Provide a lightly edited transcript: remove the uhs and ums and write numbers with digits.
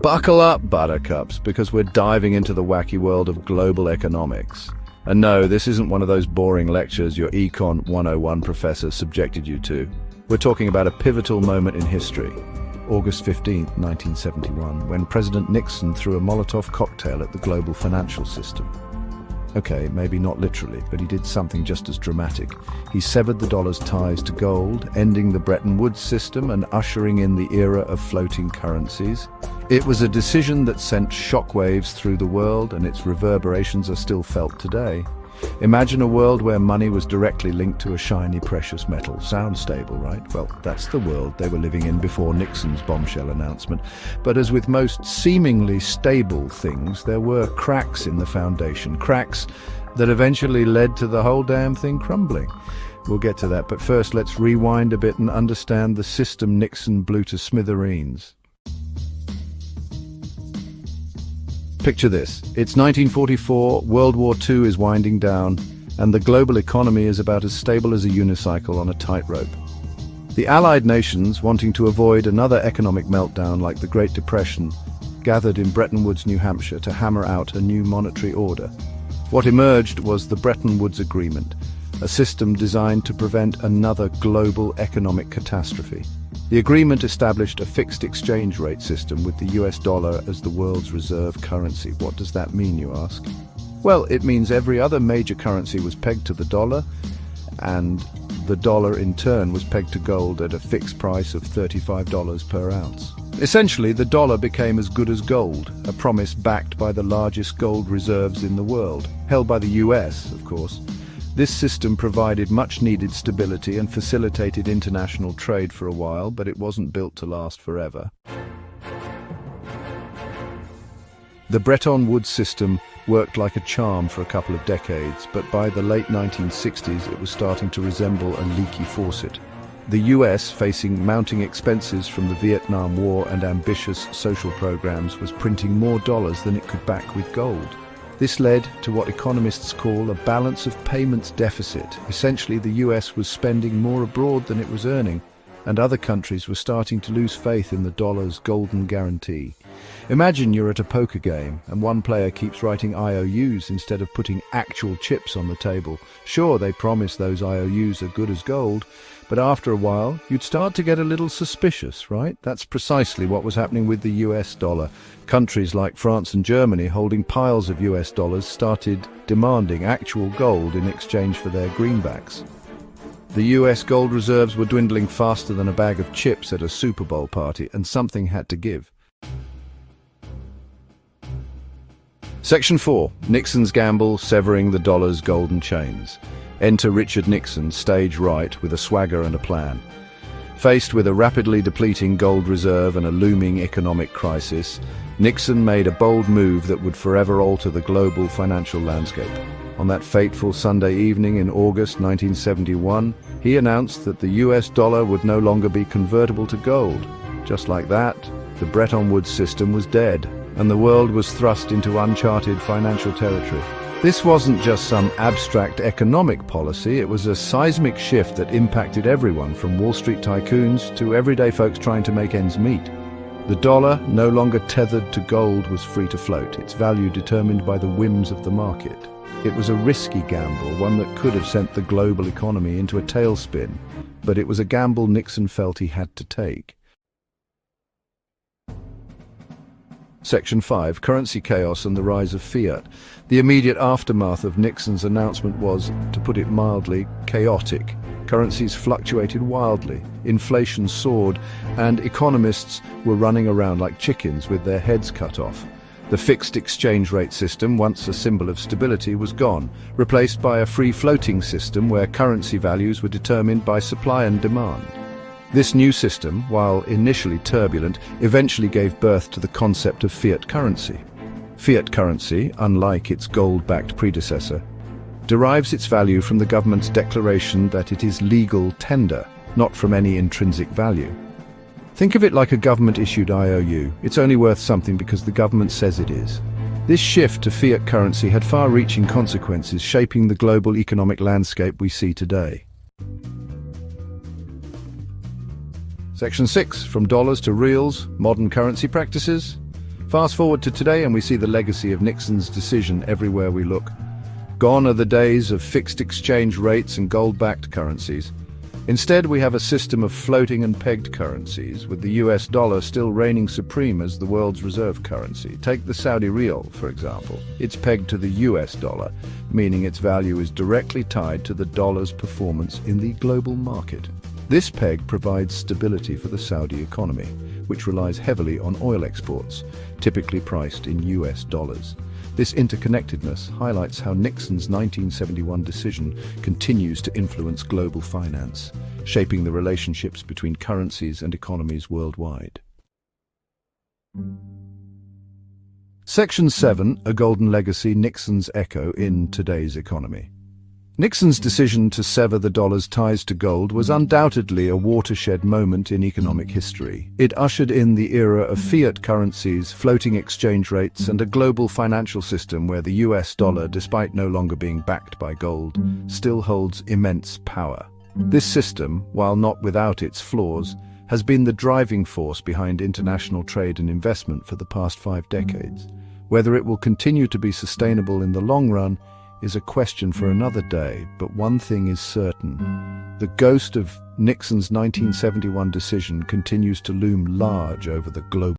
Buckle up, buttercups, because we're diving into the wacky world of global economics. And no, this isn't one of those boring lectures your Econ 101 professor subjected you to. We're talking about a pivotal moment in history. August 15, 1971, when President Nixon threw a Molotov cocktail at the global financial system. Okay, maybe not literally, but he did something just as dramatic. He severed the dollar's ties to gold, ending the Bretton Woods system and ushering in the era of floating currencies. It was a decision that sent shockwaves through the world, and its reverberations are still felt today. Imagine a world where money was directly linked to a shiny precious metal. Sounds stable, right? Well, that's the world they were living in before Nixon's bombshell announcement. But as with most seemingly stable things, there were cracks in the foundation. Cracks that eventually led to the whole damn thing crumbling. We'll get to that, but first let's rewind a bit and understand the system Nixon blew to smithereens. Picture this. It's 1944, World War II is winding down, and the global economy is about as stable as a unicycle on a tightrope. The Allied nations, wanting to avoid another economic meltdown like the Great Depression, gathered in Bretton Woods, New Hampshire to hammer out a new monetary order. What emerged was the Bretton Woods Agreement, a system designed to prevent another global economic catastrophe. The agreement established a fixed exchange rate system with the US dollar as the world's reserve currency. What does that mean, you ask? Well, it means every other major currency was pegged to the dollar, and the dollar in turn was pegged to gold at a fixed price of $35 per ounce. Essentially, the dollar became as good as gold, a promise backed by the largest gold reserves in the world, held by the US, of course. This system provided much-needed stability and facilitated international trade for a while, but it wasn't built to last forever. The Bretton Woods system worked like a charm for a couple of decades, but by the late 1960s it was starting to resemble a leaky faucet. The US, facing mounting expenses from the Vietnam War and ambitious social programs, was printing more dollars than it could back with gold. This led to what economists call a balance of payments deficit. Essentially, the US was spending more abroad than it was earning, and other countries were starting to lose faith in the dollar's golden guarantee. Imagine you're at a poker game and one player keeps writing IOUs instead of putting actual chips on the table. Sure, they promise those IOUs are good as gold, but after a while, you'd start to get a little suspicious, right? That's precisely what was happening with the US dollar. Countries like France and Germany, holding piles of US dollars, started demanding actual gold in exchange for their greenbacks. The US gold reserves were dwindling faster than a bag of chips at a Super Bowl party, and something had to give. Section 4. Nixon's gamble, severing the dollar's golden chains. Enter Richard Nixon, stage right, with a swagger and a plan. Faced with a rapidly depleting gold reserve and a looming economic crisis, Nixon made a bold move that would forever alter the global financial landscape. On that fateful Sunday evening in August 1971, he announced that the US dollar would no longer be convertible to gold. Just like that, the Bretton Woods system was dead, and the world was thrust into uncharted financial territory. This wasn't just some abstract economic policy, it was a seismic shift that impacted everyone from Wall Street tycoons to everyday folks trying to make ends meet. The dollar, no longer tethered to gold, was free to float, its value determined by the whims of the market. It was a risky gamble, one that could have sent the global economy into a tailspin, but it was a gamble Nixon felt he had to take. Section 5. Currency chaos and the rise of fiat. The immediate aftermath of Nixon's announcement was, to put it mildly, chaotic. Currencies fluctuated wildly, inflation soared, and economists were running around like chickens with their heads cut off. The fixed exchange rate system, once a symbol of stability, was gone, replaced by a free-floating system where currency values were determined by supply and demand. This new system, while initially turbulent, eventually gave birth to the concept of fiat currency. Fiat currency, unlike its gold-backed predecessor, derives its value from the government's declaration that it is legal tender, not from any intrinsic value. Think of it like a government-issued IOU. It's only worth something because the government says it is. This shift to fiat currency had far-reaching consequences, shaping the global economic landscape we see today. Section 6. From dollars to reals, modern currency practices. Fast forward to today and we see the legacy of Nixon's decision everywhere we look. Gone are the days of fixed exchange rates and gold-backed currencies. Instead, we have a system of floating and pegged currencies, with the US dollar still reigning supreme as the world's reserve currency. Take the Saudi riyal, for example. It's pegged to the US dollar, meaning its value is directly tied to the dollar's performance in the global market. This peg provides stability for the Saudi economy, which relies heavily on oil exports, typically priced in US dollars. This interconnectedness highlights how Nixon's 1971 decision continues to influence global finance, shaping the relationships between currencies and economies worldwide. Section 7, A Golden Legacy, Nixon's Echo in Today's Economy. Nixon's decision to sever the dollar's ties to gold was undoubtedly a watershed moment in economic history. It ushered in the era of fiat currencies, floating exchange rates, and a global financial system where the US dollar, despite no longer being backed by gold, still holds immense power. This system, while not without its flaws, has been the driving force behind international trade and investment for the past 5 decades. Whether it will continue to be sustainable in the long run is a question for another day, but one thing is certain. The ghost of Nixon's 1971 decision continues to loom large over the global